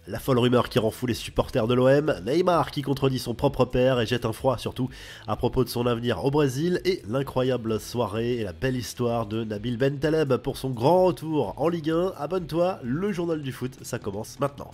La folle rumeur qui rend fou les supporters de l'OM, Neymar qui contredit son propre père et jette un froid surtout à propos de son avenir au Brésil, et l'incroyable soirée et la belle histoire de Nabil Bentaleb pour son grand retour en Ligue 1. Abonne-toi, le journal du foot, ça commence maintenant.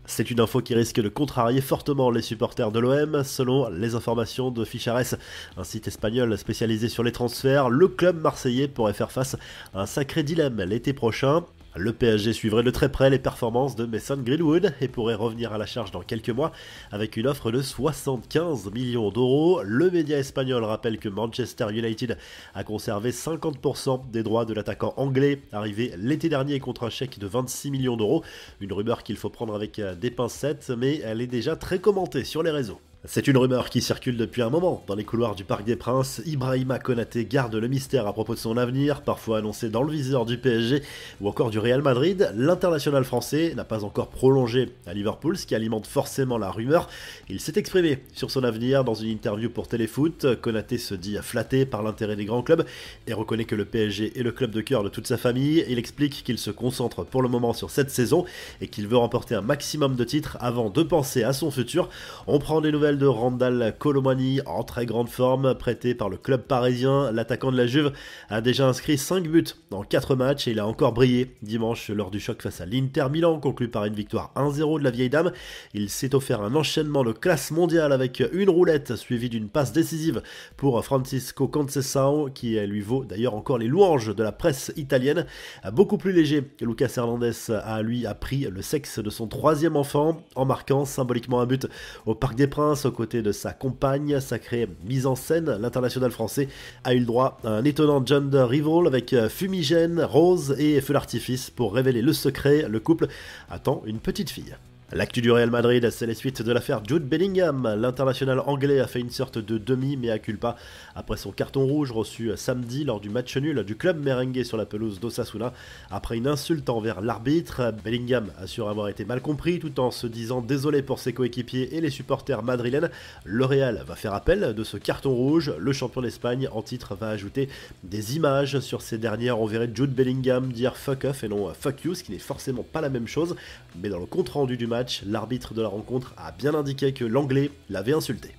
C'est une info qui risque de contrarier fortement les supporters de l'OM. Selon les informations de Fichares, un site espagnol spécialisé sur les transferts, le club marseillais pourrait faire face à un sacré dilemme l'été prochain. Le PSG suivrait de très près les performances de Mason Greenwood et pourrait revenir à la charge dans quelques mois avec une offre de 75 millions d'euros. Le média espagnol rappelle que Manchester United a conservé 50% des droits de l'attaquant anglais arrivé l'été dernier contre un chèque de 26 millions d'euros. Une rumeur qu'il faut prendre avec des pincettes, mais elle est déjà très commentée sur les réseaux. C'est une rumeur qui circule depuis un moment dans les couloirs du Parc des Princes. Ibrahima Konaté garde le mystère à propos de son avenir, parfois annoncé dans le viseur du PSG ou encore du Real Madrid. L'international français n'a pas encore prolongé à Liverpool, ce qui alimente forcément la rumeur. Il s'est exprimé sur son avenir dans une interview pour Téléfoot. Konaté se dit flatté par l'intérêt des grands clubs et reconnaît que le PSG est le club de cœur de toute sa famille. Il explique qu'il se concentre pour le moment sur cette saison et qu'il veut remporter un maximum de titres avant de penser à son futur. On prend des nouvelles de Randal Colomani en très grande forme, prêté par le club parisien. L'attaquant de la Juve a déjà inscrit 5 buts en 4 matchs et il a encore brillé dimanche lors du choc face à l'Inter Milan, conclu par une victoire 1-0 de la vieille dame. Il s'est offert un enchaînement de classe mondiale avec une roulette suivie d'une passe décisive pour Francisco Conceição, qui lui vaut d'ailleurs encore les louanges de la presse italienne. Beaucoup plus léger, Lucas Hernandez a lui appris le sexe de son 3e enfant en marquant symboliquement un but au Parc des Princes aux côtés de sa compagne. Sacrée mise en scène, l'international français a eu le droit à un étonnant gender reveal avec fumigène, rose et feu d'artifice pour révéler le secret. Le couple attend une petite fille. L'actu du Real Madrid, c'est les suites de l'affaire Jude Bellingham. L'international anglais a fait une sorte de demi-mea culpa après son carton rouge reçu samedi lors du match nul du club merengue sur la pelouse d'Osasuna. Après une insulte envers l'arbitre, Bellingham assure avoir été mal compris tout en se disant désolé pour ses coéquipiers et les supporters madrilènes. Le Real va faire appel de ce carton rouge. Le champion d'Espagne en titre va ajouter des images sur ces dernières. On verrait Jude Bellingham dire fuck off et non fuck you, ce qui n'est forcément pas la même chose. Mais dans le compte rendu du match, l'arbitre de la rencontre a bien indiqué que l'anglais l'avait insulté.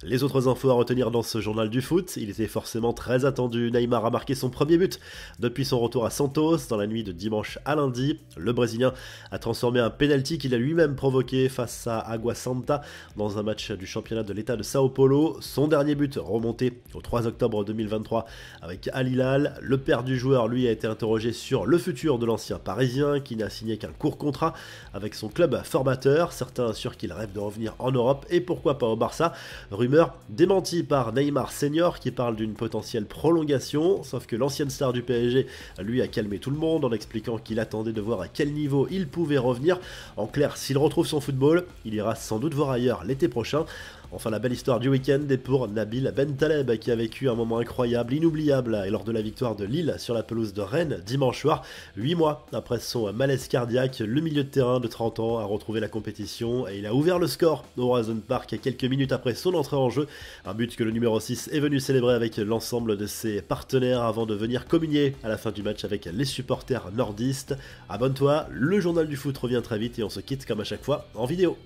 Les autres infos à retenir dans ce journal du foot, il était forcément très attendu. Neymar a marqué son premier but depuis son retour à Santos dans la nuit de dimanche à lundi. Le Brésilien a transformé un penalty qu'il a lui-même provoqué face à Água Santa dans un match du championnat de l'État de Sao Paulo. Son dernier but remonté au 3 octobre 2023 avec Al Hilal. Le père du joueur, lui, a été interrogé sur le futur de l'ancien Parisien qui n'a signé qu'un court contrat avec son club formateur. Certains assurent qu'il rêve de revenir en Europe et pourquoi pas au Barça. Rumeur démentie par Neymar Senior qui parle d'une potentielle prolongation, sauf que l'ancienne star du PSG lui a calmé tout le monde en expliquant qu'il attendait de voir à quel niveau il pouvait revenir. En clair, s'il retrouve son football, il ira sans doute voir ailleurs l'été prochain. Enfin, la belle histoire du week-end est pour Nabil Bentaleb qui a vécu un moment incroyable, inoubliable, et lors de la victoire de Lille sur la pelouse de Rennes dimanche soir. 8 mois après son malaise cardiaque, le milieu de terrain de 30 ans a retrouvé la compétition et il a ouvert le score au Horizon Park quelques minutes après son entrée en jeu. Un but que le numéro 6 est venu célébrer avec l'ensemble de ses partenaires avant de venir communier à la fin du match avec les supporters nordistes. Abonne-toi, le journal du foot revient très vite et on se quitte comme à chaque fois en vidéo.